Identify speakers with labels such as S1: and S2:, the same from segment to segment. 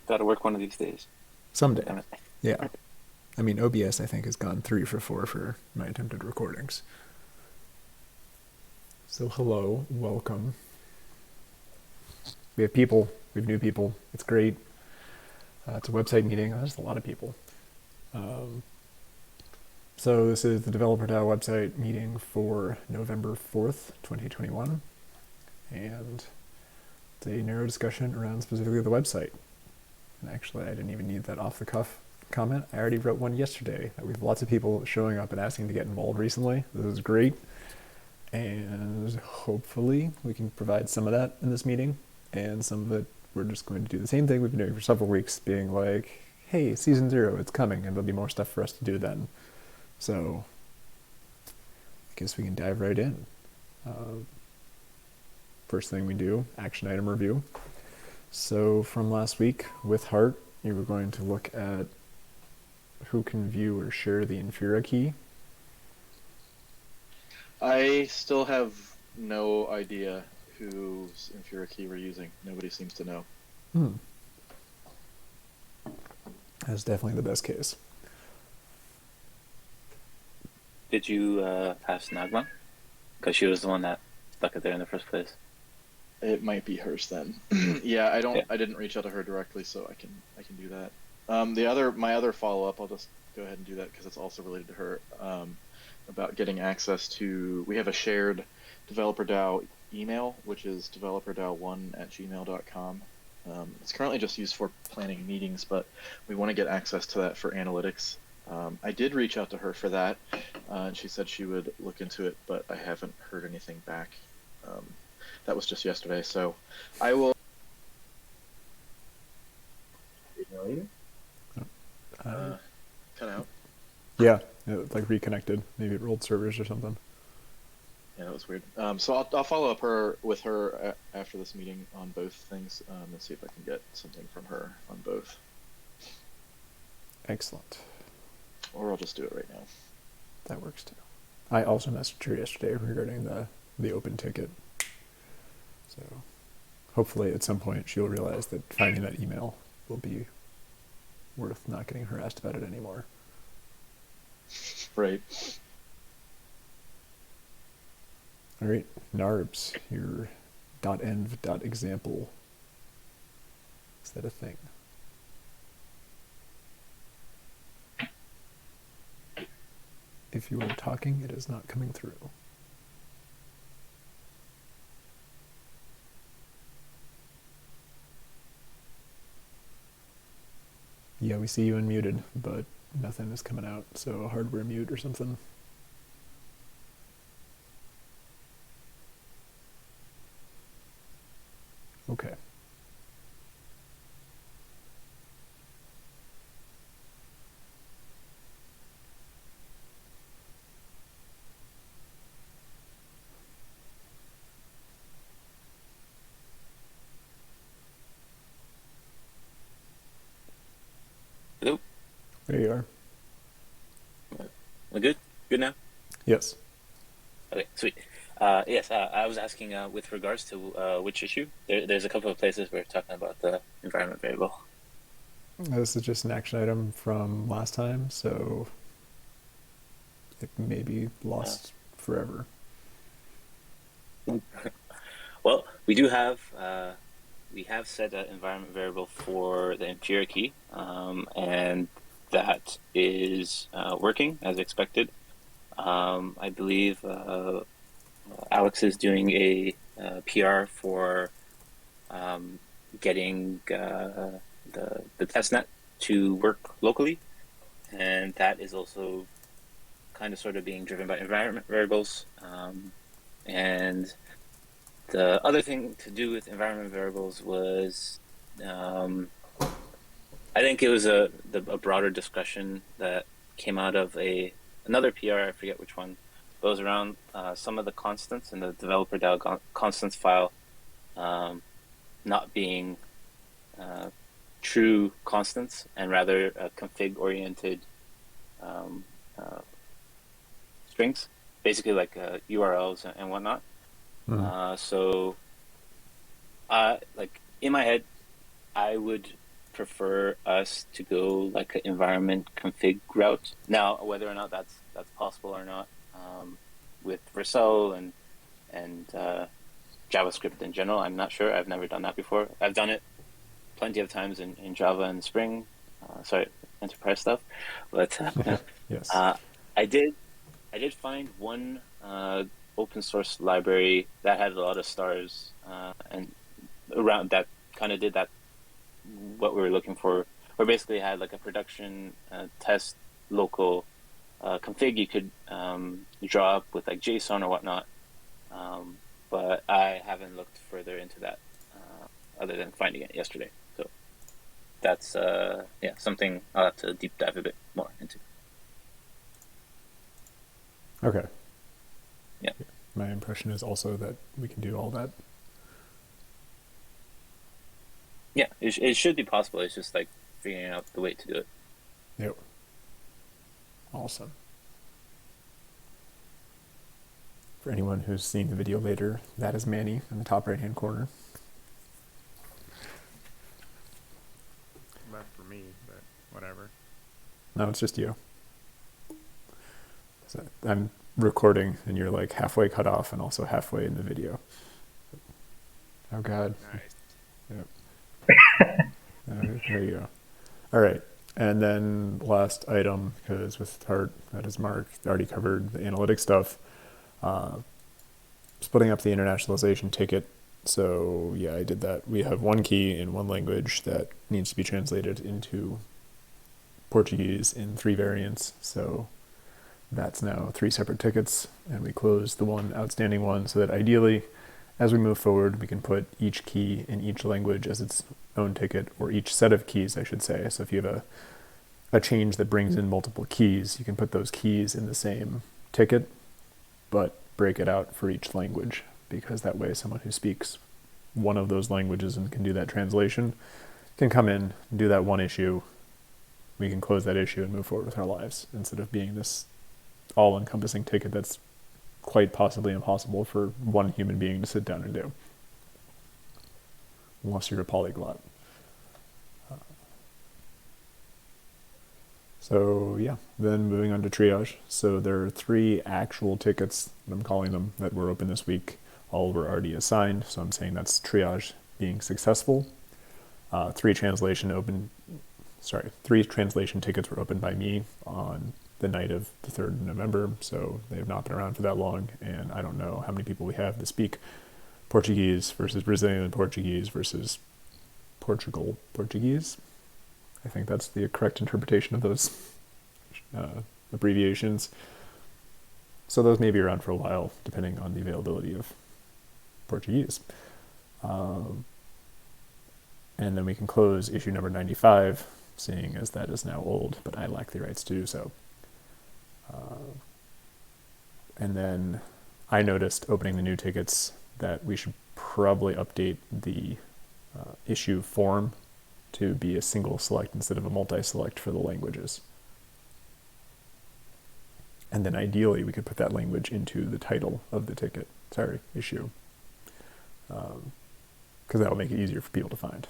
S1: Got to work one of these days.
S2: Someday.
S1: Damn it.
S2: Yeah. I mean, OBS, I think, has gone 3 for 4 for my attempted recordings. So, hello, welcome. We have people, we have new people. It's great. It's a website meeting. There's a lot of people. So, this is the Developer DAO website meeting for November 4th, 2021. And it's a narrow discussion around specifically the website. And actually, I didn't even need that off the cuff comment. I already wrote one yesterday. We have lots of people showing up and asking to get involved recently. This is great. And hopefully we can provide some of that in this meeting. And some of it, we're just going to do the same thing we've been doing for several weeks, being like, hey, season 0, it's coming, and there'll be more stuff for us to do then. So I guess we can dive right in. First thing we do, action item review. So from last week with Heart, you were going to look at who can view or share the Infura key.
S3: I still have no idea whose Infura key we're using. Nobody seems to know.
S2: That's definitely the best case.
S1: Did you ask Nagma? Because she was the one that stuck it there in the first place.
S3: It might be hers then. Yeah, I
S1: Yeah.
S3: didn't reach out to her directly, so I can do that. My other follow-up, I'll just go ahead and do that because it's also related to her. About getting access to, we have a shared developer DAO email, which is developerdao1@gmail.com. It's currently just used for planning meetings, but we want to get access to that for analytics. I did reach out to her for that, and she said she would look into it, but I haven't heard anything back. That was just yesterday, so I will email you. Cut out.
S2: Yeah, it, like reconnected. Maybe it rolled servers or something.
S3: Yeah, that was weird. So I'll follow up with her after this meeting on both things, and see if I can get something from her on both.
S2: Excellent.
S3: Or I'll just do it right now.
S2: That works too. I also messaged her yesterday regarding the open ticket. So hopefully at some point she'll realize that finding that email will be worth not getting harassed about it anymore.
S3: Right.
S2: All right, Narbs, your .env.example. Is that a thing? If you are talking, it is not coming through. Yeah, we see you unmuted, but nothing is coming out, so a hardware mute or something. Okay.
S1: Hello?
S2: There you are.
S1: We good? Good now?
S2: Yes.
S1: Okay, sweet. Yes, I was asking with regards to which issue. There's a couple of places we're talking about the environment variable.
S2: This is just an action item from last time, so it may be lost forever.
S1: Well, we have set an environment variable for the Infura key, and that is working as expected. I believe Alex is doing a PR for getting the testnet to work locally, and that is also kind of sort of being driven by environment variables. And the other thing to do with environment variables was, I think it was a broader discussion that came out of another PR, I forget which one, but it was around some of the constants in the developer DAO constants file not being true constants and rather config-oriented strings, basically like URLs and whatnot. So, like in my head, I would prefer us to go like an environment config route. Now, whether or not that's possible or not, with Vercel and JavaScript in general, I'm not sure. I've never done that before. I've done it plenty of times in Java and Spring, enterprise stuff. But
S2: Yes.
S1: I did find one open source library that had a lot of stars and around that kind of did that what we were looking for. Or basically had like a production test local config you could draw up with like JSON or whatnot. But I haven't looked further into that other than finding it yesterday. So that's something I'll have to deep dive a bit more into.
S2: Okay.
S1: Yeah.
S2: My impression is also that we can do all that.
S1: Yeah, it should be possible. It's just like figuring out the way to do it.
S2: Yep. Awesome. For anyone who's seen the video later, that is Manny in the top right-hand corner.
S4: Left for me, but whatever.
S2: No, it's just you. So I'm recording, and you're like halfway cut off and also halfway in the video. Oh, God.
S4: Nice.
S2: Yep. There you go. All right. And then last item, because with Tart, that is Mark, already covered the analytics stuff. Splitting up the internationalization ticket. So yeah, I did that. We have one key in one language that needs to be translated into Portuguese in 3 variants. So that's now 3 separate tickets, and we closed the one outstanding one so that ideally, as we move forward, we can put each key in each language as its own ticket, or each set of keys, I should say. So if you have a change that brings in multiple keys, you can put those keys in the same ticket, but break it out for each language, because that way someone who speaks one of those languages and can do that translation can come in, do that one issue, we can close that issue and move forward with our lives, instead of being this all-encompassing ticket that's quite possibly impossible for one human being to sit down and do, unless you're a polyglot. So yeah, then moving on to triage. So there are 3 actual tickets, I'm calling them, that were open this week. All were already assigned, so I'm saying that's triage being successful. 3 translation tickets were opened by me on the night of the 3rd of November, so they have not been around for that long, and I don't know how many people we have to speak Portuguese versus Brazilian Portuguese versus Portugal Portuguese. I think that's the correct interpretation of those abbreviations. So those may be around for a while, depending on the availability of Portuguese. And then we can close issue number 95, seeing as that is now old, but I lack the rights to do so. And then I noticed, opening the new tickets, that we should probably update the issue form to be a single select instead of a multi-select for the languages. And then ideally we could put that language into the title of the issue. Because that'll make it easier for people to find.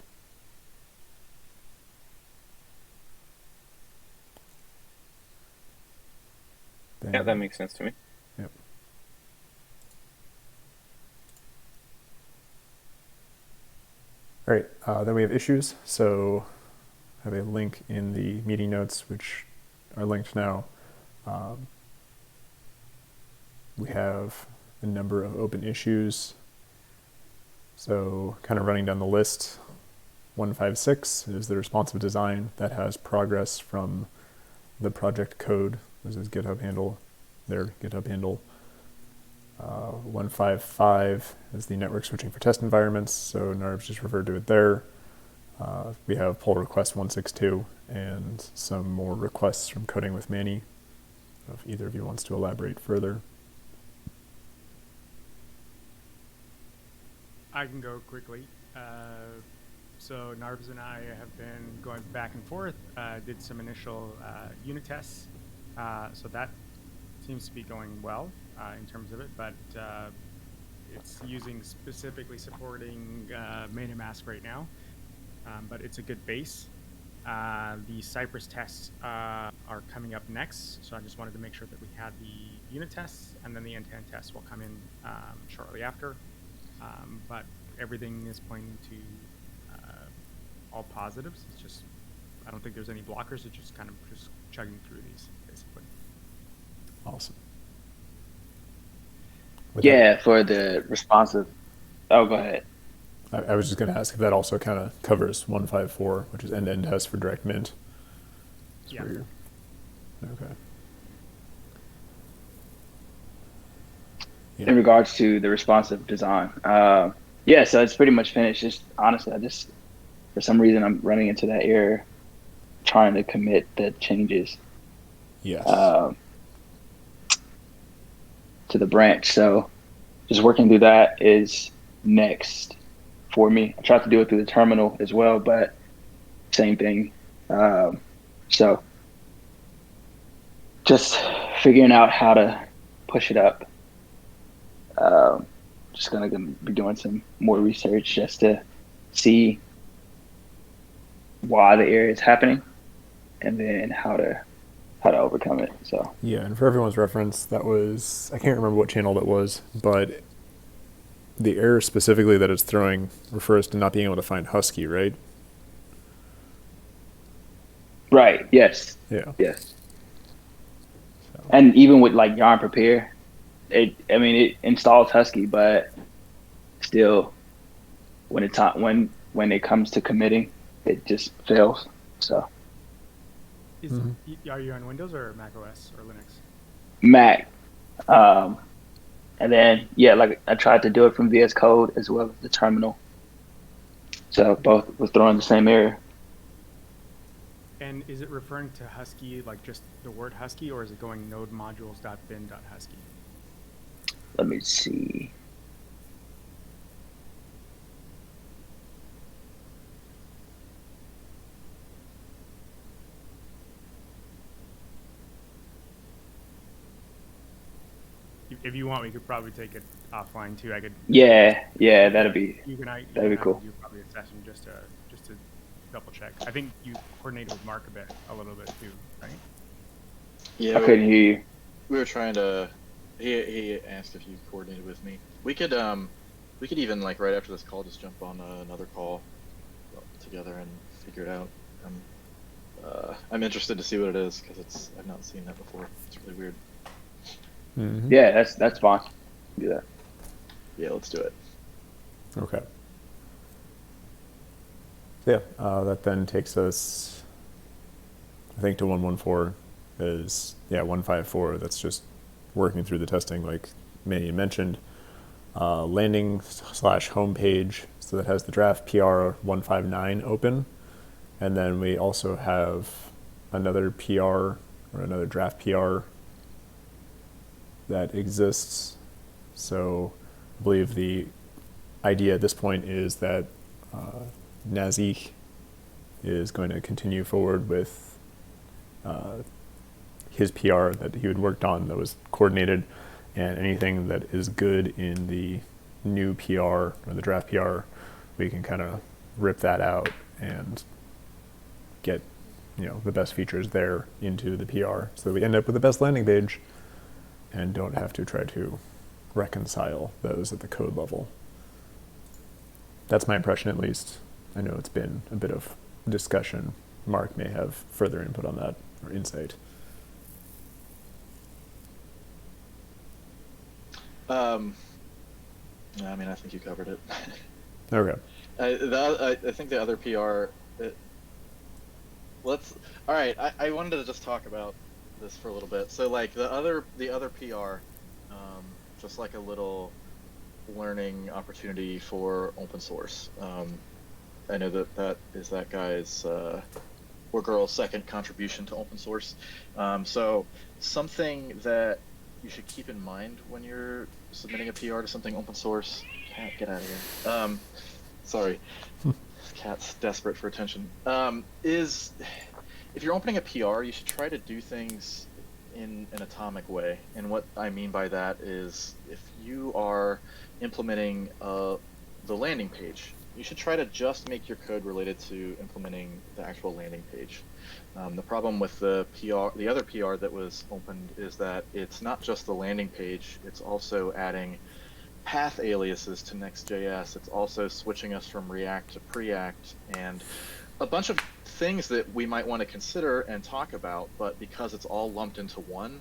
S1: Yeah, that makes sense to me.
S2: Yep. All right, then we have issues. So I have a link in the meeting notes, which are linked now. We have a number of open issues. So kind of running down the list, 156 is the responsive design that has progress from the project code. This is GitHub handle, their GitHub handle. 155 is the network switching for test environments, so Narv's just referred to it there. We have pull request 162 and some more requests from Coding with Manny, if either of you wants to elaborate further.
S4: I can go quickly. So Narves and I have been going back and forth, did some initial unit tests. So that seems to be going well in terms of it, but it's specifically supporting MetaMask right now. But it's a good base. The Cypress tests are coming up next, so I just wanted to make sure that we had the unit tests, and then the end-to-end tests will come in shortly after. But everything is pointing to all positives. It's just, I don't think there's any blockers. It's just kind of just chugging through these, basically.
S2: Awesome.
S5: For the responsive. Oh, go ahead.
S2: I was just going to ask if that also kind of covers 154, which is end-to-end test for direct mint.
S4: Yeah.
S2: Okay.
S5: In regards to the responsive design, so it's pretty much finished. Just honestly, for some reason I'm running into that error trying to commit the changes.
S2: Yes.
S5: To the branch. So just working through that is next for me. I tried to do it through the terminal as well, but same thing. So just figuring out how to push it up. Just gonna be doing some more research just to see why the error is happening and then how to overcome it. So
S2: yeah, and for everyone's reference, that was, I can't remember what channel that was, but the error specifically that it's throwing refers to not being able to find Husky, right?
S5: right, yes.
S2: Yeah.
S5: Yes. So. And even with like Yarn Prepare, it installs Husky, but still when it comes to committing, it just fails. So
S4: Are you on Windows or Mac OS or Linux?
S5: Mac. And then like I tried to do it from VS Code as well as the terminal. So both was throwing the same error.
S4: And is it referring to Husky, like just the word Husky, or is it going node modules.bin.husky?
S5: Let me see.
S4: If you want, we could probably take it offline too. I could.
S5: Yeah, that'd be cool.
S4: Do probably a session just to double check. I think you coordinated with Mark a little bit too, right?
S3: Yeah,
S5: I couldn't hear you.
S3: We were trying to. He asked if you coordinated with me. We could even like right after this call just jump on another call together and figure it out. I'm interested to see what it is because I've not seen that before. It's really weird.
S2: Mm-hmm.
S5: Yeah, that's fine. Do that.
S3: Yeah, let's do it.
S2: Okay. So that then takes us, I think, to 114 is 154. That's just working through the testing, like Manny mentioned. Landing/home page, so that has the draft PR 159 open, and then we also have another PR or another draft PR that exists. So I believe the idea at this point is that Nazik is going to continue forward with his PR that he had worked on that was coordinated, and anything that is good in the new PR or the draft PR, we can kind of rip that out and get the best features there into the PR, so we end up with the best landing page and don't have to try to reconcile those at the code level. That's my impression, at least. I know it's been a bit of discussion. Mark may have further input on that or insight.
S3: I think you covered it.
S2: Okay.
S3: I think the other PR. All right. I wanted to just talk about this for a little bit. So like the other PR, just like a little learning opportunity for open source. I know that is that guy's or girl's second contribution to open source. So something that you should keep in mind when you're submitting a PR to something open source. Cat, get out of here. Sorry. Cat's desperate for attention. Is if you're opening a PR, you should try to do things in an atomic way. And what I mean by that is if you are implementing the landing page, you should try to just make your code related to implementing the actual landing page. The problem with the other PR that was opened is that it's not just the landing page, it's also adding path aliases to Next.js. It's also switching us from React to Preact and a bunch of things that we might want to consider and talk about, but because it's all lumped into one,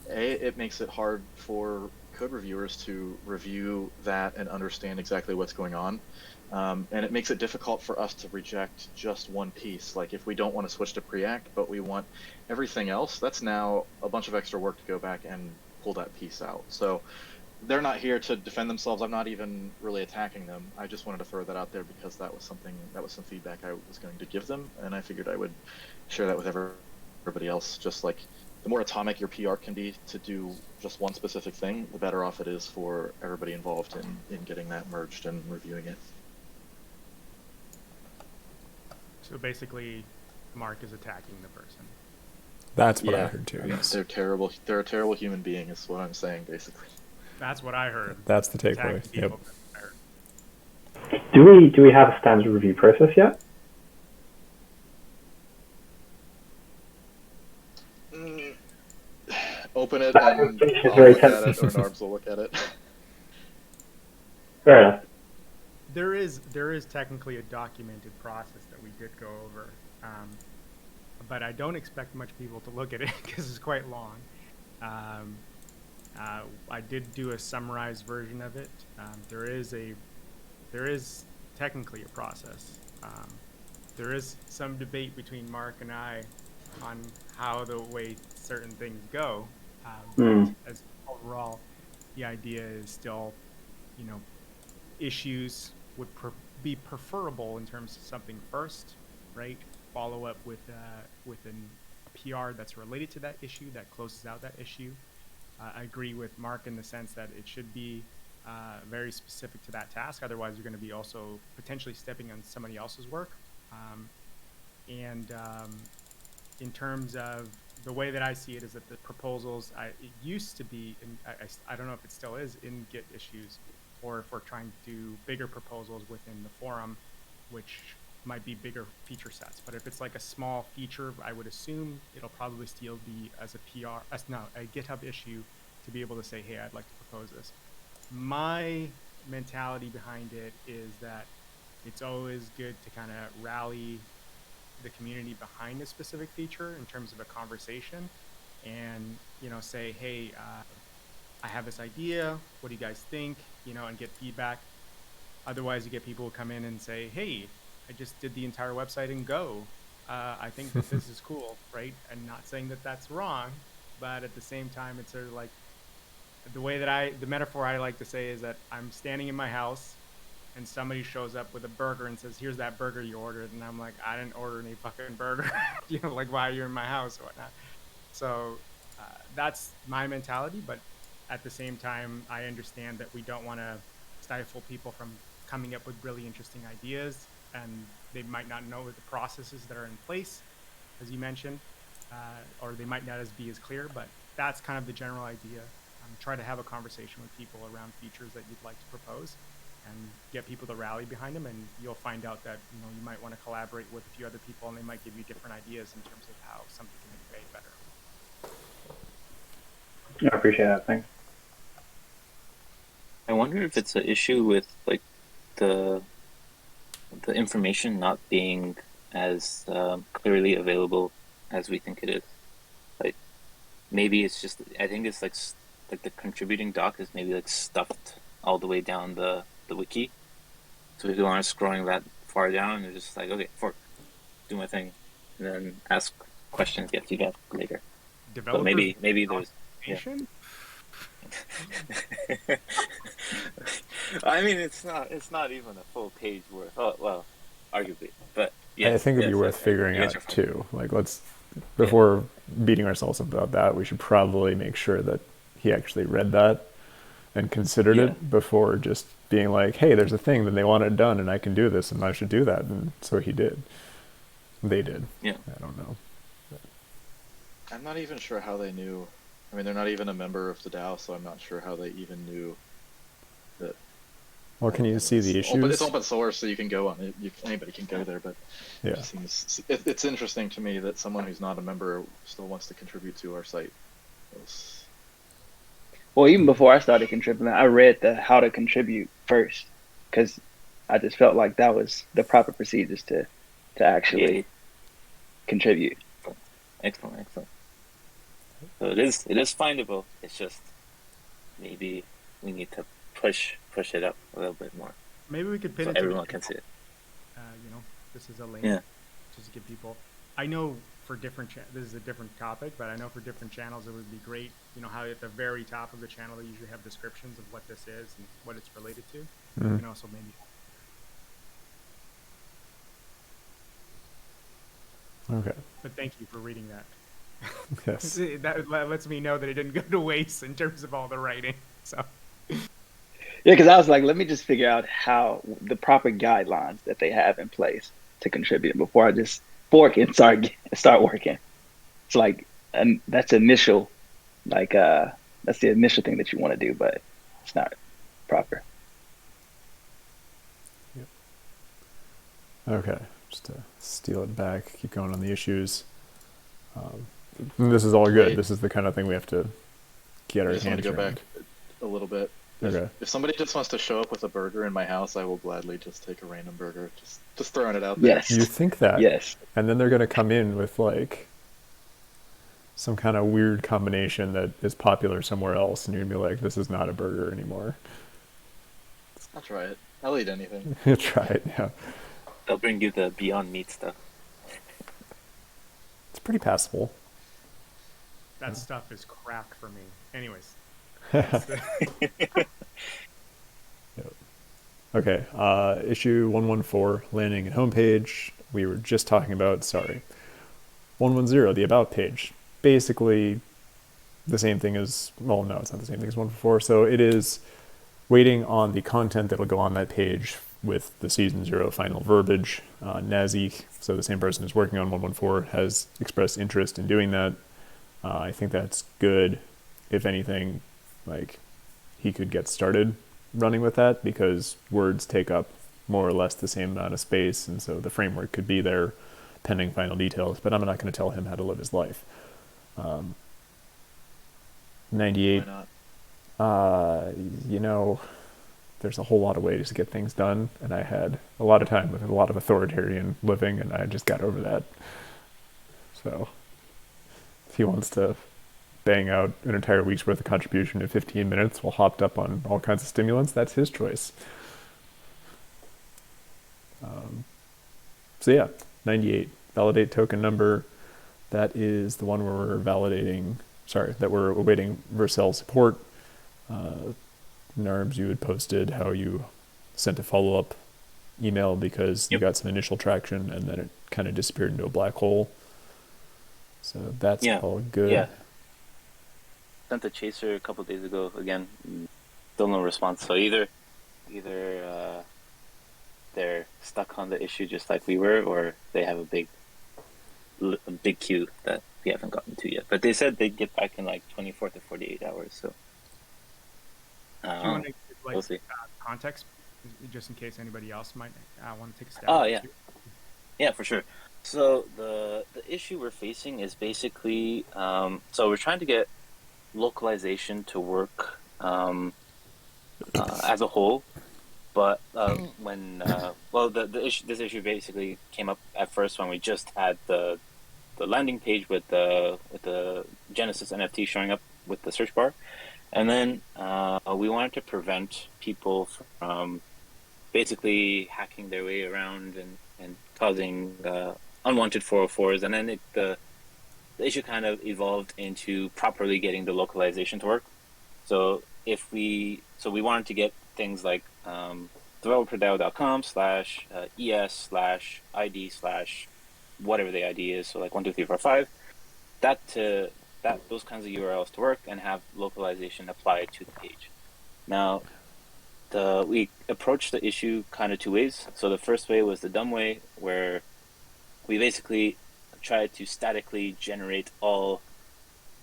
S3: it makes it hard for code reviewers to review that and understand exactly what's going on. And it makes it difficult for us to reject just one piece. Like if we don't want to switch to Preact, but we want everything else, that's now a bunch of extra work to go back and pull that piece out. So they're not here to defend themselves. I'm not even really attacking them. I just wanted to throw that out there because that was some feedback I was going to give them, and I figured I would share that with everybody else. Just like the more atomic your PR can be to do just one specific thing, the better off it is for everybody involved in getting that merged and reviewing it.
S4: So basically, Mark is attacking the person.
S2: That's what I heard too. Yes.
S3: They're terrible. They're a terrible human being, is what I'm saying, basically.
S4: That's what I heard.
S2: That's the takeaway. Yep.
S6: Do we have a standard review process yet?
S3: Open it and I'll look at it, or Narbs will look at it.
S6: Fair enough.
S4: There is technically a documented process that we did go over, but I don't expect much people to look at it because it's quite long. I did do a summarized version of it. There is technically a process. There is some debate between Mark and I on how the way certain things go. But as overall, the idea is still, issues would be preferable in terms of something first, right? Follow up with a PR that's related to that issue that closes out that issue. I agree with Mark in the sense that it should be very specific to that task. Otherwise, you're going to be also potentially stepping on somebody else's work. In terms of the way that I see it is that the proposals, it used to be, I don't know if it still is, in Git issues, or if we're trying to do bigger proposals within the forum, which might be bigger feature sets. But if it's like a small feature, I would assume it'll probably still be as a GitHub issue to be able to say, hey, I'd like to propose this. My mentality behind it is that it's always good to kind of rally the community behind a specific feature in terms of a conversation and, say, hey, I have this idea. What do you guys think? And get feedback. Otherwise, you get people who come in and say, hey, I just did the entire website in Go. I think that this is cool, right? And not saying that that's wrong, but at the same time, it's sort of like the metaphor I like to say is that I'm standing in my house and somebody shows up with a burger and says, here's that burger you ordered. And I'm like, I didn't order any fucking burger. Like why you're in my house or whatnot. So that's my mentality. But at the same time, I understand that we don't want to stifle people from coming up with really interesting ideas, and they might not know the processes that are in place, as you mentioned, or they might not be as clear, but that's kind of the general idea. Try to have a conversation with people around features that you'd like to propose and get people to rally behind them, and you'll find out that you might want to collaborate with a few other people, and they might give you different ideas in terms of how something can be made better.
S6: I appreciate that. Thanks.
S1: I wonder if it's an issue with like the information not being as clearly available as we think it is. Like maybe it's just, I think it's like the contributing doc is maybe like stuffed all the way down the wiki. So people aren't scrolling that far down. They're just like, okay, do my thing, and then ask questions, get feedback later. But maybe there's. Yeah. I mean, it's not even a full page worth. Oh, well, arguably, but yeah.
S2: I think it'd be worth figuring out too. Like, before beating ourselves up about that, we should probably make sure that he actually read that and considered it before just being like, hey, there's a thing that they want it done and I can do this and I should do that. And so he did. They did.
S1: Yeah.
S2: I don't know.
S3: I'm not even sure how they knew. I mean, they're not even a member of the DAO, so I'm not sure how they even knew that
S2: Well, can you see the issues?
S3: It's open source, so you can go on it. Anybody can go there, but
S2: Yeah.
S3: it just seems it's interesting to me that someone who's not a member still wants to contribute to our site.
S5: Well, even before I started contributing, I read the how to contribute first because I just felt like that was the proper procedures to actually
S1: Yeah.
S5: contribute.
S1: Excellent. So it is findable. It's just maybe we need to push it up a little bit more
S4: Maybe we could pin
S1: so
S4: it to
S1: everyone can see it.
S4: This is a link.
S1: Yeah.
S4: Just to give people. I know for different this is a different topic, but I know for different channels it would be great. How at the very top of the channel they usually have descriptions of what this is and what it's related to, and also maybe.
S2: Okay.
S4: But thank you for reading that.
S2: Yes.
S4: That lets me know that it didn't go to waste in terms of all the writing. So.
S5: Yeah, because I was like, let me just figure out how the proper guidelines that they have in place to contribute before I just fork and start working. It's like, and that's initial, that's the initial thing that you want to do, but it's not proper.
S2: Yep. Okay, just to steal it back, keep going on the issues. This is all good.
S3: Wait.
S2: This is the kind of thing we have to get our
S3: I just want
S2: hands
S3: to go
S2: around.
S3: back a little bit.
S2: Okay.
S3: If somebody just wants to show up with a burger in my house, I will gladly just take a random burger. Just throwing it out there.
S5: Yes.
S2: You think that?
S5: Yes.
S2: And then they're going to come in with like some kind of weird combination that is popular somewhere else, and you're going to be like, this is not a burger anymore.
S3: I'll try it. I'll eat anything.
S2: Try it, yeah.
S1: They'll bring you the Beyond Meat stuff.
S2: It's pretty passable.
S4: That stuff is crack for me. Anyways.
S2: Yep. Okay, issue 114, landing and homepage. We were just talking about, 110, the about page. Basically the same thing as, well, no, it's not the same thing as 114. So it is waiting on the content that'll go on that page with the season 0 final verbiage. Nazik, so the same person who's working on 114, has expressed interest in doing that. I think that's good. If anything, like, he could get started running with that because words take up more or less the same amount of space, and so the framework could be there pending final details, but I'm not going to tell him how to live his life. 98.
S3: Why not?
S2: There's a whole lot of ways to get things done, and I had a lot of time with a lot of authoritarian living, and I just got over that. So if he wants to bang out an entire week's worth of contribution in 15 minutes while hopped up on all kinds of stimulants, that's his choice. So yeah, 98, validate token number. That is the one where we're that we're awaiting Vercel support. Narbs, you had posted how you sent a follow-up email because you got some initial traction and then it kind of disappeared into a black hole. So that's all good.
S1: Yeah. Sent a chaser a couple days ago. Again, still no response. So either they're stuck on the issue just like we were, or they have a big queue that we haven't gotten to yet. But they said they'd get back in like 24 to 48 hours. So
S4: Do you want to give,
S1: we'll see.
S4: Context, just in case anybody else might want to take a stab?
S1: Oh yeah, yeah, for sure. So the issue we're facing is basically so we're trying to get localization to work as a whole, but when this issue basically came up at first when we just had the landing page with the Genesis NFT showing up with the search bar, and then we wanted to prevent people from basically hacking their way around and causing unwanted 404s, and then the issue kind of evolved into properly getting the localization to work. So we wanted to get things like developerdao.com/es/id/ whatever the ID is, so like 1 2 3 4 5, those kinds of URLs to work and have localization applied to the page. Now, we approached the issue kind of two ways. So the first way was the dumb way, where we basically tried to statically generate all,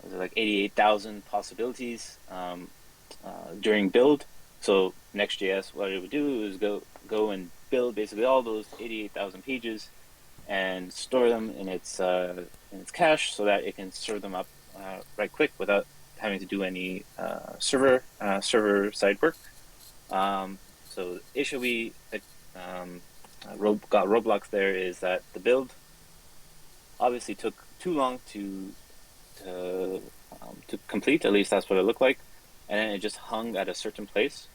S1: like 88,000 possibilities during build. So Next.js, what it would do is go and build basically all those 88,000 pages and store them in its cache so that it can serve them up right quick without having to do any server side work. So the issue we got roadblocks there is that the build obviously took too long to complete. At least that's what it looked like, and then it just hung at a certain place,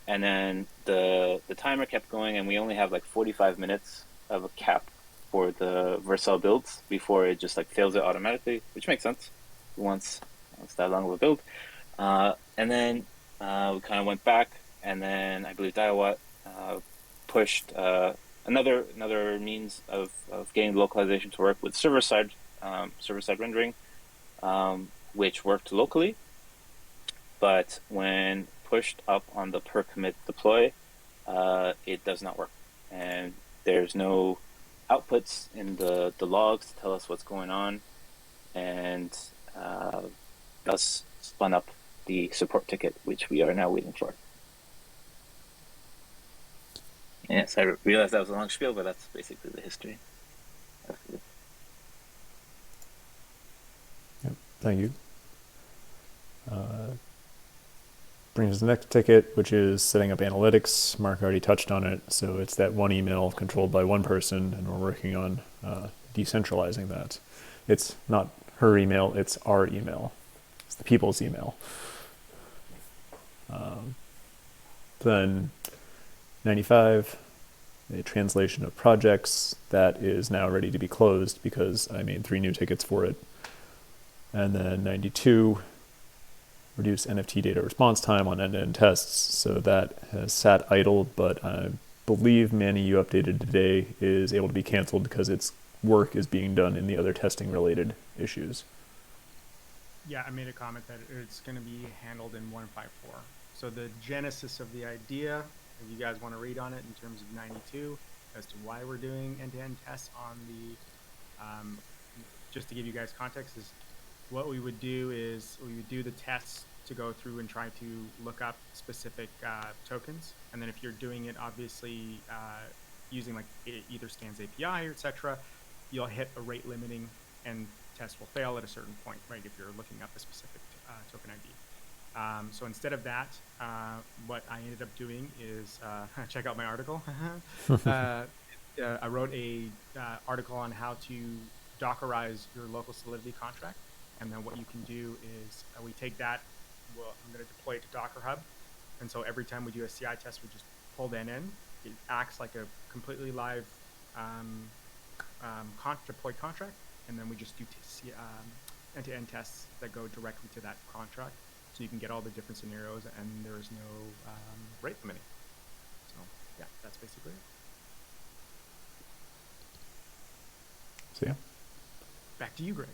S1: and then the timer kept going, and we only have like 45 minutes of a cap for the Vercel builds before it just like fails it automatically, which makes sense once that long of a build. And then we kind of went back, and then I believe Daiwa pushed another means of getting localization to work with server side rendering, which worked locally, but when pushed up on the per commit deploy, it does not work, and there's no outputs in the logs to tell us what's going on, and thus spun up the support ticket, which we are now waiting for. Yes, I realized that was a long spiel, but that's basically the history.
S2: Yep, thank you. Brings us to the next ticket, which is setting up analytics. Mark already touched on it. So it's that one email controlled by one person, and we're working on decentralizing that. It's not her email, it's our email. It's the people's email. Then 95, a translation of projects that is now ready to be closed because I made 3 new tickets for it. And then 92, reduce NFT data response time on end-to-end tests. So that has sat idle, but I believe Manny, you updated today, is able to be canceled because its work is being done in the other testing related issues.
S4: Yeah, I made a comment that it's going to be handled in 154. So the genesis of the idea, if you guys want to read on it in terms of 92, as to why we're doing end-to-end tests on the, just to give you guys context, is what we would do is we would do the tests to go through and try to look up specific tokens. And then if you're doing it, obviously, using like either scans API or etc., you'll hit a rate limiting and test will fail at a certain point, right? If you're looking up a specific token ID. So instead of that, what I ended up doing is check out my article. I wrote a article on how to Dockerize your local Solidity contract, and then what you can do is we take that. Well, I'm going to deploy it to Docker Hub, and so every time we do a CI test, we just pull that in. It acts like a completely live deployed contract, and then we just do end-to-end tests that go directly to that contract. So you can get all the different scenarios, and there is no rate limiting. So yeah, that's basically it.
S2: So yeah.
S4: Back to you, Greg.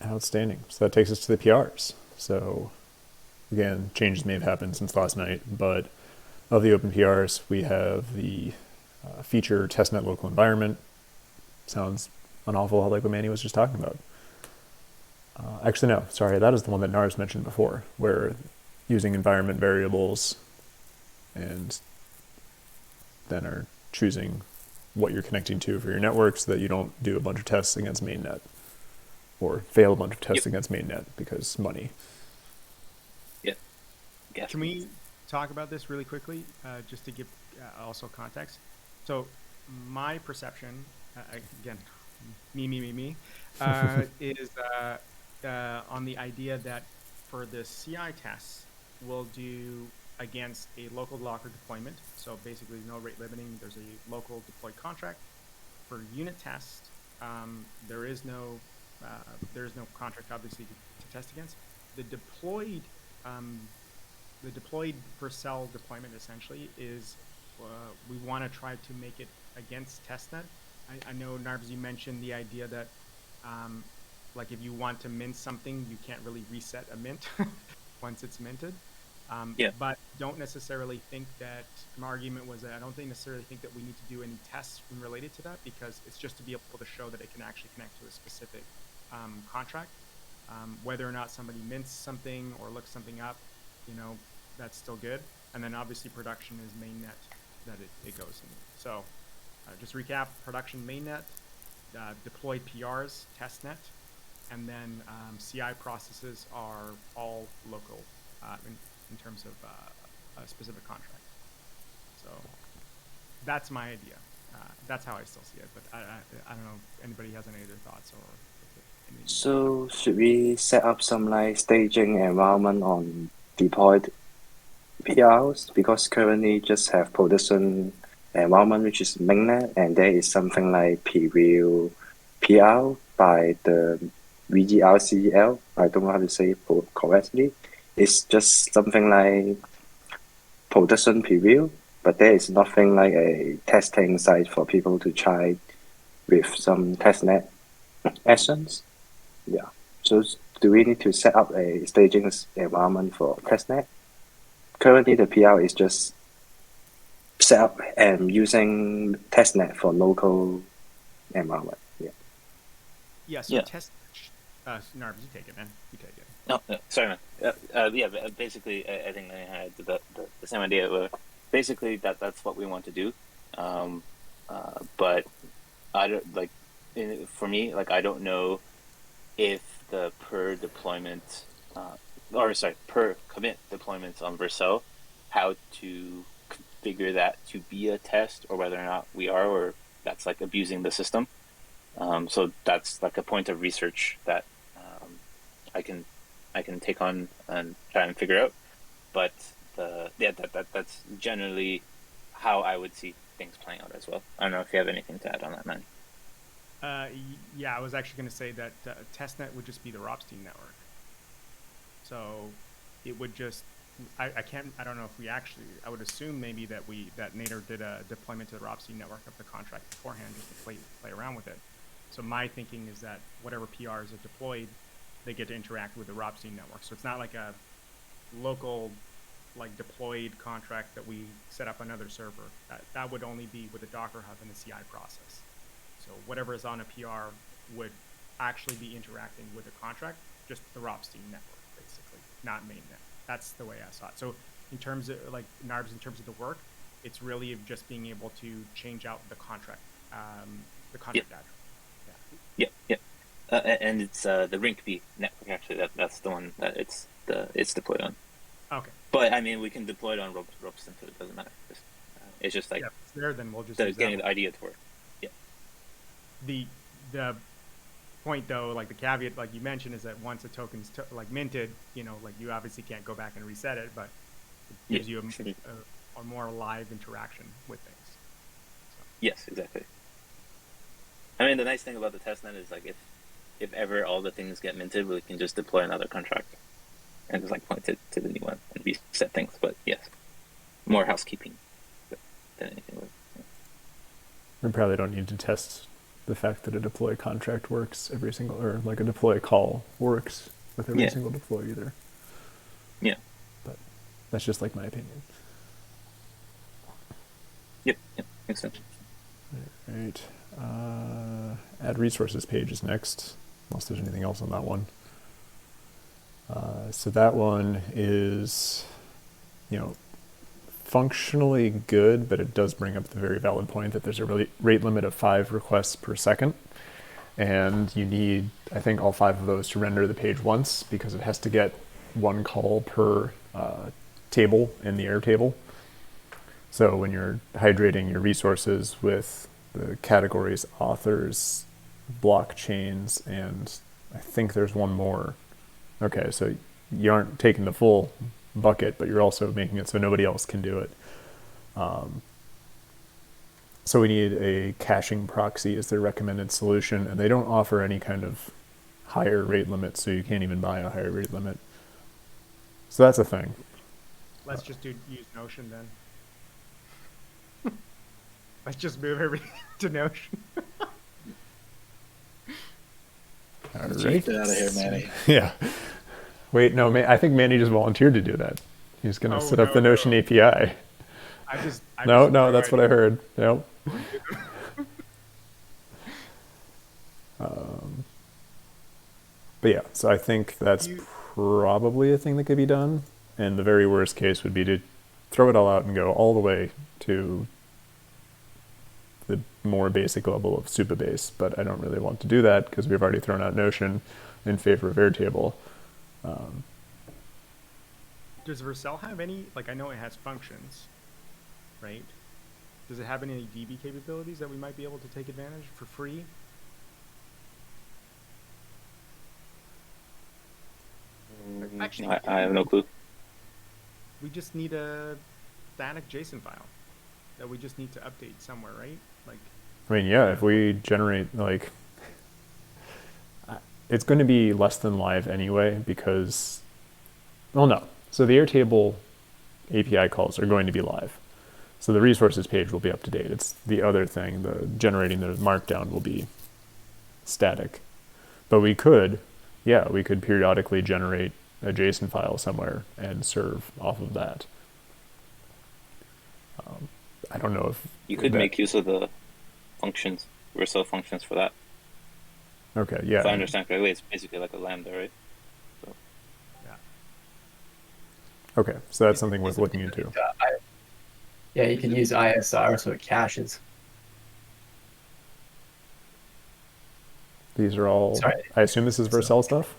S2: Outstanding. So that takes us to the PRs. So again, changes may have happened since last night, but of the open PRs, we have the feature testnet local environment. Sounds an awful lot like what Manny was just talking about. Actually, no, sorry, that is the one that Nars mentioned before, where using environment variables and then are choosing what you're connecting to for your network so that you don't do a bunch of tests against mainnet or fail a bunch of tests against mainnet because money.
S1: Yeah.
S4: Can we talk about this really quickly, just to give also context? So my perception, again, me, is on the idea that for the CI tests, we'll do against a local Docker deployment. So basically no rate limiting, there's a local deployed contract. For unit test, there is no contract obviously to test against. The deployed Vercel deployment essentially is we want to try to make it against testnet. I know, Narbs, you mentioned the idea that like if you want to mint something, you can't really reset a mint once it's minted. But don't necessarily think that, my argument was that I don't necessarily think that we need to do any tests related to that, because it's just to be able to show that it can actually connect to a specific contract. Whether or not somebody mints something or looks something up, that's still good. and then obviously production is mainnet that it goes in. So just recap: production mainnet, deployed PRs testnet, and then CI processes are all local in terms of a specific contract. So that's my idea. That's how I still see it, but I don't know if anybody has any other thoughts or.
S7: So should we set up some like staging environment on deployed PRs? Because currently just have production environment which is mainnet, and there is something like preview PR by the VGRCL. I don't know how to say it correctly. It's just something like production preview, but there is nothing like a testing site for people to try with some testnet actions. Yeah. So do we need to set up a staging environment for testnet? Currently, the PR is just set up and using testnet for local environment. Yeah.
S4: Yeah. So
S1: Yeah.
S4: test. Narbs, you take it, man. You take it.
S1: No, sorry, man. Yeah, basically, I think I had the same idea. Basically, that's what we want to do. But I don't like. For me, like I don't know if the per deployment, per commit deployments on Vercel, how to configure that to be a test, or whether or not we are, or that's like abusing the system. So that's like a point of research that I can take on and try and figure out. But that's generally how I would see things playing out as well. I don't know if you have anything to add on that, man.
S4: Yeah, I was actually going to say that testnet would just be the Ropstein network. So it would just, I don't know if we actually, I would assume maybe that Nader did a deployment to the Ropstein network of the contract beforehand just to play around with it. So my thinking is that whatever PRs are deployed, they get to interact with the Ropstein network. So it's not like a local, like deployed contract that we set up another server. That would only be with the Docker Hub and the CI process. So whatever is on a PR would actually be interacting with the contract, just the Ropstein network, basically, not mainnet. That's the way I saw it. So in terms of like Narbs, in terms of the work, it's really just being able to change out the contract address.
S1: Yeah. And it's the Rinkeby network actually. That's the one that it's deployed on.
S4: Okay.
S1: But I mean, we can deploy it on Ropsten, so it doesn't matter. It's just like
S4: if it's there, then we'll just
S1: getting the idea to work. Yeah.
S4: The point though, like the caveat, like you mentioned, is that once a token's like minted, like you obviously can't go back and reset it, but it gives you a more live interaction with things. So.
S1: Yes, exactly. I mean, the nice thing about the testnet is like if ever all the things get minted, we can just deploy another contract and just like point it to the new one and reset things. But yes, more housekeeping than anything.
S2: We probably don't need to test the fact that a deploy contract works every single, or like a deploy call works with every single deploy either.
S1: Yeah.
S2: But that's just like my opinion.
S1: Yep, makes sense.
S2: Right. Add resources page is next, unless there's anything else on that one. So that one is, functionally good, but it does bring up the very valid point that there's a rate limit of 5 requests per second. And you need, I think, all 5 of those to render the page once, because it has to get one call per table in the Airtable. So when you're hydrating your resources with the categories, authors, blockchains, and I think there's one more. Okay, so you aren't taking the full bucket, but you're also making it so nobody else can do it. So we need a caching proxy as their recommended solution, and they don't offer any kind of higher rate limit, so you can't even buy a higher rate limit. So that's a thing.
S4: Let's just use Notion then. Let's just move everything to Notion.
S2: All right.
S3: Get out of here, Manny.
S2: Yeah. Wait, no, I think Manny just volunteered to do that. He's going to set up the Notion API. No, that's what I heard. Nope. But yeah, so I think that's probably a thing that could be done. And the very worst case would be to throw it all out and go all the way to the more basic level of Supabase, but I don't really want to do that because we've already thrown out Notion in favor of Airtable.
S4: Does Vercel have any, like I know it has functions, right? Does it have any DB capabilities that we might be able to take advantage for free? Actually,
S1: I have no clue.
S4: we just need a static JSON file that we just need to update somewhere, right? Like,
S2: I mean, yeah, if we generate, like, it's going to be less than live anyway because, well, no. So the Airtable API calls are going to be live. So the resources page will be up to date. It's the other thing, the generating the markdown will be static. But we could periodically generate a JSON file somewhere and serve off of that. I don't know if
S1: You could make use of the functions, Vercel functions for that.
S2: Okay, yeah.
S1: If I understand correctly, it's basically like a Lambda, right? So.
S4: yeah.
S2: Okay, so that's something worth looking into.
S8: Yeah, you can use ISR so it caches.
S2: These are all.
S8: Sorry.
S2: I assume this is Vercel stuff.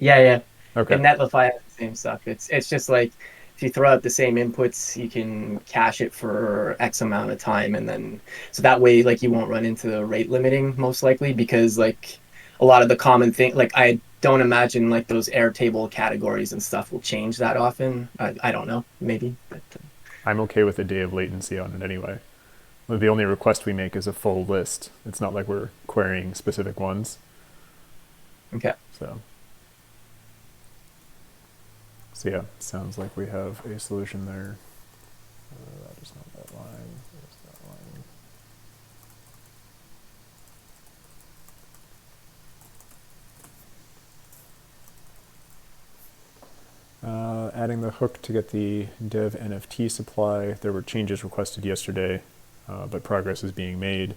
S8: Yeah.
S2: Okay.
S8: And Netlify has the same stuff. It's just like if you throw out the same inputs, you can cache it for X amount of time, and then so that way, like you won't run into rate limiting most likely because like a lot of the common thing, like I don't imagine like those Airtable categories and stuff will change that often. I don't know, maybe. But,
S2: I'm okay with a day of latency on it anyway. The only request we make is a full list. It's not like we're querying specific ones.
S8: okay.
S2: So yeah, sounds like we have a solution there. That is not that line. There's that line. Adding the hook to get the dev NFT supply. There were changes requested yesterday, but progress is being made.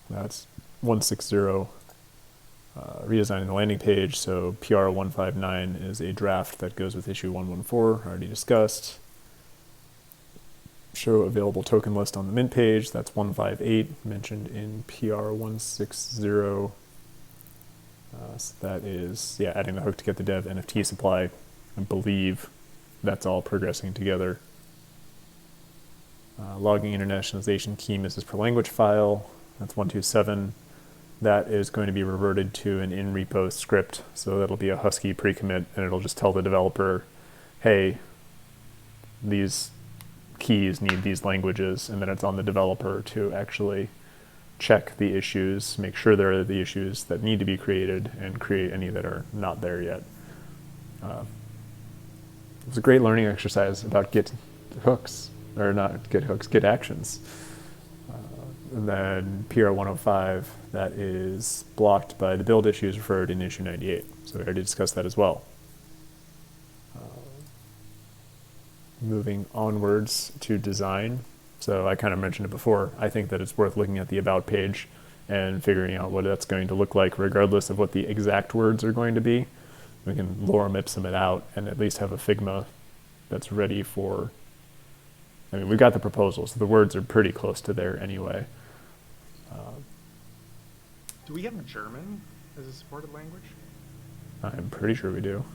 S2: That's 160. Redesigning the landing page, so PR 159 is a draft that goes with issue 114, already discussed. Show available token list on the mint page, that's 158, mentioned in PR 160. So that is, yeah, adding the hook to get the dev NFT supply. I believe that's all progressing together. Logging internationalization key misses per language file, that's 127. That is going to be reverted to an in-repo script, so that'll be a Husky pre-commit, and it'll just tell the developer, hey, these keys need these languages, and then it's on the developer to actually check the issues, make sure there are the issues that need to be created, and create any that are not there yet. It's a great learning exercise about Git hooks, or not Git hooks, Git actions. And then PR 105, that is blocked by the build issues referred in issue 98. So we already discussed that as well. Moving onwards to design. So I kind of mentioned it before. I think that it's worth looking at the about page and figuring out what that's going to look like regardless of what the exact words are going to be. We can lorem ipsum it out and at least have a Figma that's ready for, I mean, we've got the proposals. So the words are pretty close to there anyway.
S4: Do we have German as a supported language?
S2: I'm pretty sure we do.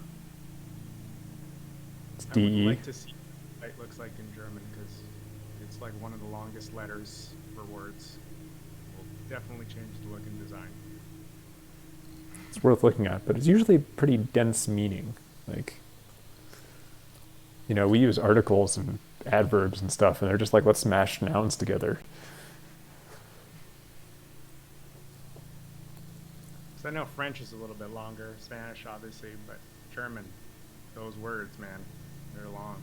S2: It's
S4: I would
S2: DE.
S4: like to see what it looks like in German because it's like one of the longest letters for words. Will definitely change the look and design.
S2: It's worth looking at, but it's usually pretty dense meaning. Like, you know, we use articles and adverbs and stuff, and they're just like, let's smash nouns together.
S4: So I know French is a little bit longer, Spanish obviously, but German, those words, man, they're long.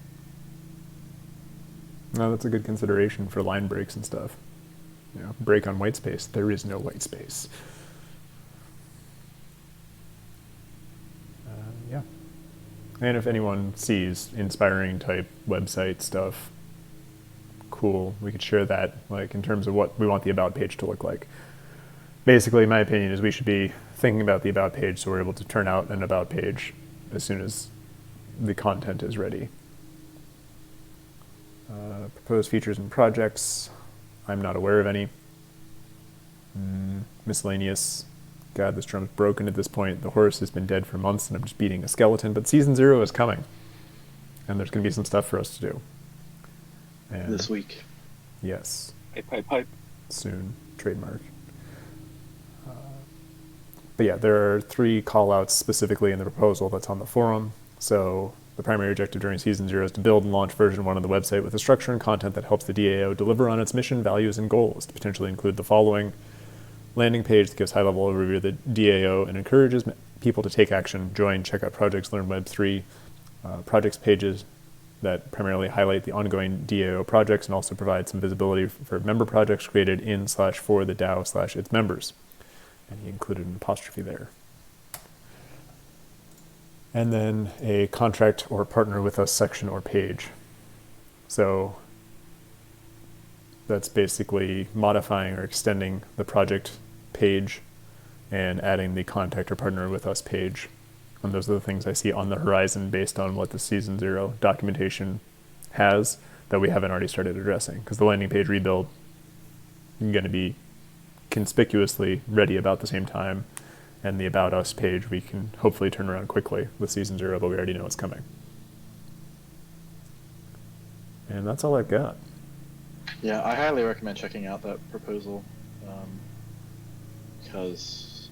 S2: No, that's a good consideration for line breaks and stuff. You know, break on white space. There is no white space. Yeah. And if anyone sees inspiring type website stuff, cool, we could share that, like, in terms of what we want the about page to look like. Basically, my opinion is we should be thinking about the about page so we're able to turn out an about page as soon as the content is ready. Proposed features and projects. I'm not aware of any. Miscellaneous. God, this drum's broken at this point. The horse has been dead for months and I'm just beating a skeleton, but season 0 is coming. And there's going to be some stuff for us to do. And
S3: this week.
S2: Yes.
S1: Pipe.
S2: Soon. Trademark. But yeah, there are 3 call-outs specifically in the proposal that's on the forum. So the primary objective during season 0 is to build and launch version 1 of the website with a structure and content that helps the DAO deliver on its mission, values, and goals, to potentially include the following: landing page that gives high-level overview of the DAO and encourages people to take action, join, check out projects, learn Web3, projects pages that primarily highlight the ongoing DAO projects and also provide some visibility for member projects created in/for the DAO/its members. And he included an apostrophe there. And then a contract or partner with us section or page. So that's basically modifying or extending the project page and adding the contact or partner with us page. And those are the things I see on the horizon based on what the season 0 documentation has that we haven't already started addressing. Because the landing page rebuild is going to be conspicuously ready about the same time, and the About Us page we can hopefully turn around quickly with season 0, but we already know it's coming. And that's all I've got.
S3: Yeah, I highly recommend checking out that proposal, because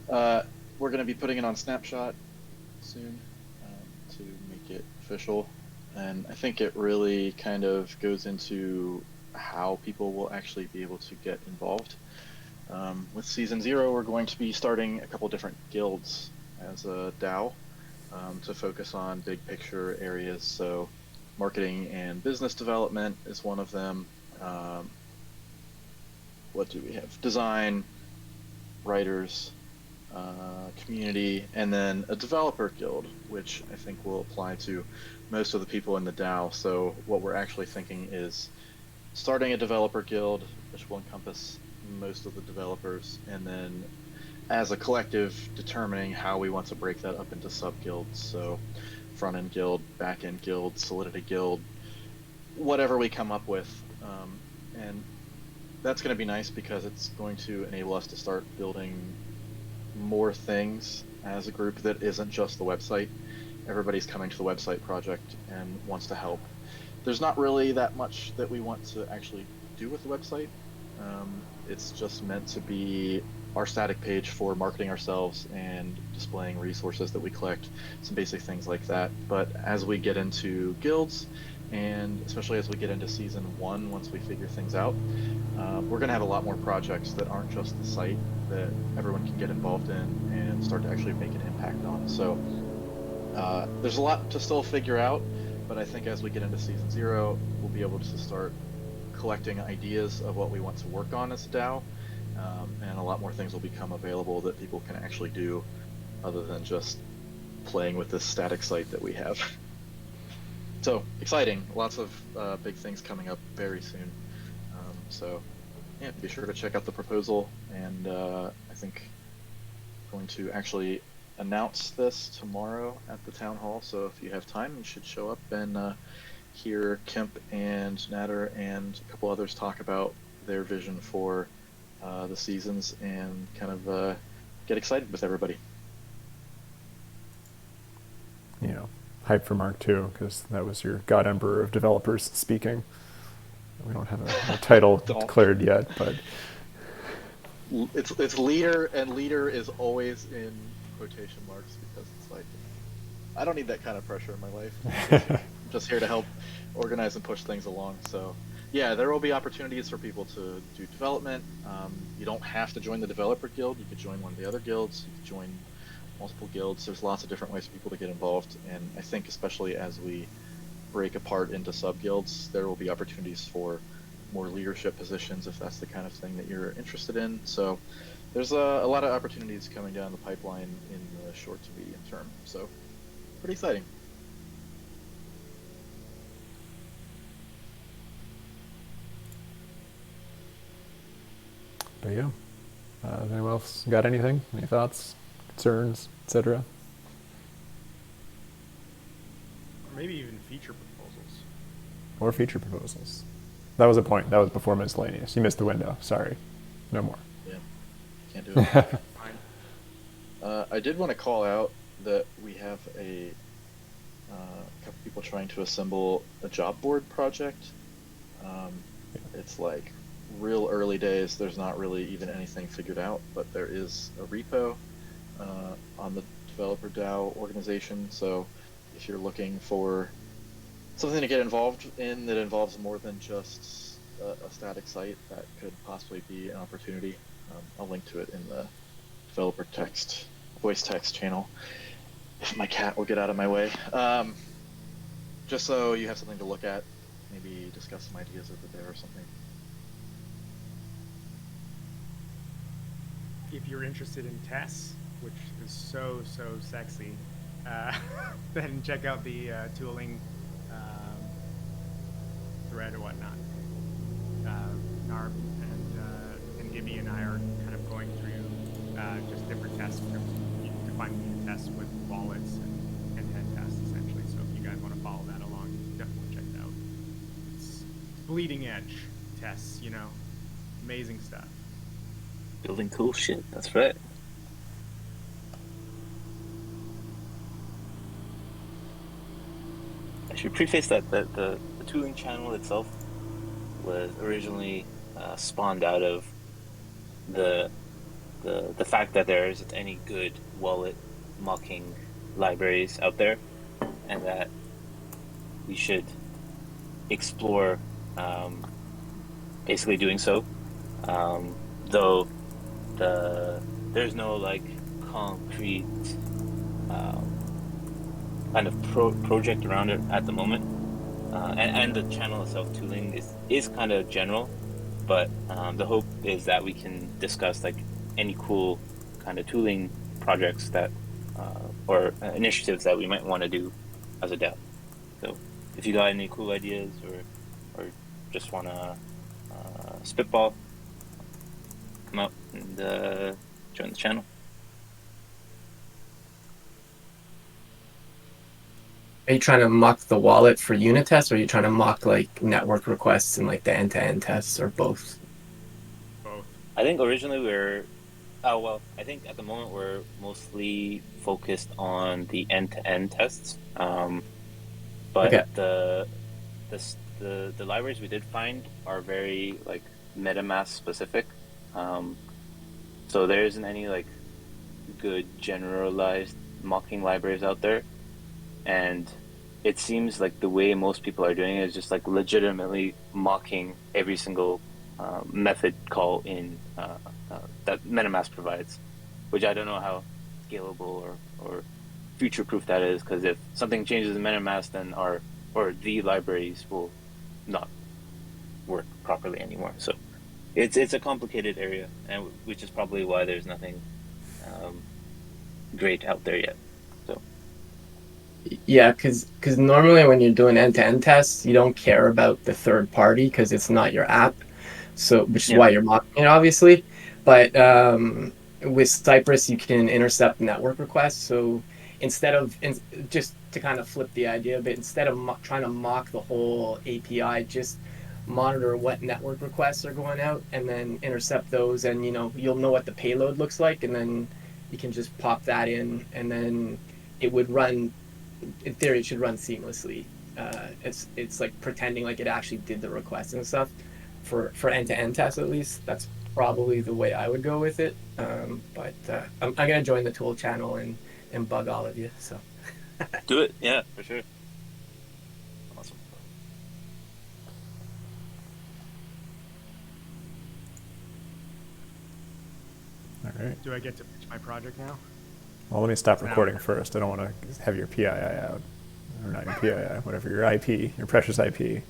S3: we're going to be putting it on Snapshot soon to make it official, and I think it really kind of goes into how people will actually be able to get involved. With season 0, we're going to be starting a couple different guilds as a DAO to focus on big picture areas. So marketing and business development is one of them. What do we have? Design, writers, community, and then a developer guild, which I think will apply to most of the people in the DAO. So what we're actually thinking is starting a developer guild, which will encompass most of the developers, and then as a collective determining how we want to break that up into sub guilds. So front end guild, back end guild, Solidity guild, whatever we come up with. And that's going to be nice because it's going to enable us to start building more things as a group that isn't just the website. Everybody's coming to the website project and wants to help. There's not really that much that we want to actually do with the website. It's just meant to be our static page for marketing ourselves and displaying resources that we collect, some basic things like that. But as we get into guilds, and especially as we get into season 1, once we figure things out, we're going to have a lot more projects that aren't just the site that everyone can get involved in and start to actually make an impact on. So there's a lot to still figure out, but I think as we get into season 0, we'll be able to start collecting ideas of what we want to work on as a DAO, and a lot more things will become available that people can actually do other than just playing with this static site that we have. So exciting, lots of big things coming up very soon. So yeah, be sure to check out the proposal, and I think I'm going to actually announce this tomorrow at the town hall. So if you have time, you should show up and hear Kemp and Natter and a couple others talk about their vision for the seasons and kind of get excited with everybody.
S2: You know, hype for Mark too, because that was your God Emperor of developers speaking. We don't have a title declared yet, but
S3: it's leader, and leader is always in quotation marks because it's like, I don't need that kind of pressure in my life. I'm just here to help organize and push things along. So yeah, there will be opportunities for people to do development. You don't have to join the developer guild. You could join one of the other guilds. You could join multiple guilds. There's lots of different ways for people to get involved. And I think especially as we break apart into sub guilds, there will be opportunities for more leadership positions if that's the kind of thing that you're interested in. So there's a lot of opportunities coming down the pipeline in the short to medium term. So pretty exciting.
S2: But yeah, has anyone else got anything? Any thoughts, concerns, etc.?
S4: Or maybe even feature proposals.
S2: More feature proposals. That was a point. That was before miscellaneous. You missed the window. Sorry. No more.
S3: Yeah, can't do it.
S4: Fine.
S3: I did want to call out that we have a couple people trying to assemble a job board project. It's like real early days. There's not really even anything figured out, but there is a repo on the developer DAO organization. So if you're looking for something to get involved in that involves more than just a static site, that could possibly be an opportunity. I'll link to it in the developer text, voice text channel, if my cat will get out of my way. Just so you have something to look at, maybe discuss some ideas over there or something.
S4: If you're interested in tests, which is so sexy, then check out the tooling thread or whatnot. Narb and Gibby and I are kind of going through just different test scripts, defining unit tests with wallets and end-to-end tests essentially. So if you guys want to follow that along, definitely check it out. It's bleeding edge tests, you know, amazing stuff.
S1: Building cool shit. That's right. I should preface that the tooling channel itself was originally spawned out of the fact that there isn't any good wallet mocking libraries out there, and that we should explore basically doing so. Though there's no like concrete kind of project around it at the moment, and the channel itself, tooling, is kind of general, but the hope is that we can discuss like any cool kind of tooling projects that or initiatives that we might want to do as a DAO. So if you got any cool ideas or just want to spitball, come out and join the channel.
S8: Are you trying to mock the wallet for unit tests, or are you trying to mock like network requests and like the end-to-end tests, or both?
S4: Both.
S1: I think originally I think at the moment we're mostly focused on the end-to-end tests. But
S8: Okay.
S1: the libraries we did find are very like MetaMask specific. So there isn't any like good generalized mocking libraries out there. And it seems like the way most people are doing it is just like legitimately mocking every single method call in that MetaMask provides, which I don't know how scalable or future-proof that is, because if something changes in MetaMask, then the libraries will not work properly anymore. So it's a complicated area, and which is probably why there's nothing great out there yet. So.
S8: Yeah, because normally when you're doing end-to-end tests, you don't care about the third party because it's not your app. So, which is why you're mocking it, obviously. But with Cypress, you can intercept network requests. So instead of just to kind of flip the idea a bit, instead of trying to mock the whole API, just monitor what network requests are going out and then intercept those, and you'll know what the payload looks like, and then you can just pop that in, and then it would run. In theory, it should run seamlessly. It's like pretending like it actually did the request and stuff. For end-to-end tests, at least, that's probably the way I would go with it. But I'm gonna join the tool channel and bug all of you. So
S1: do it, yeah, for sure. Awesome.
S2: All right.
S4: Do I get to pitch my project now?
S2: Well, let me stop recording first. I don't want to have your PII out. Or not your PII, whatever, your IP, your precious IP.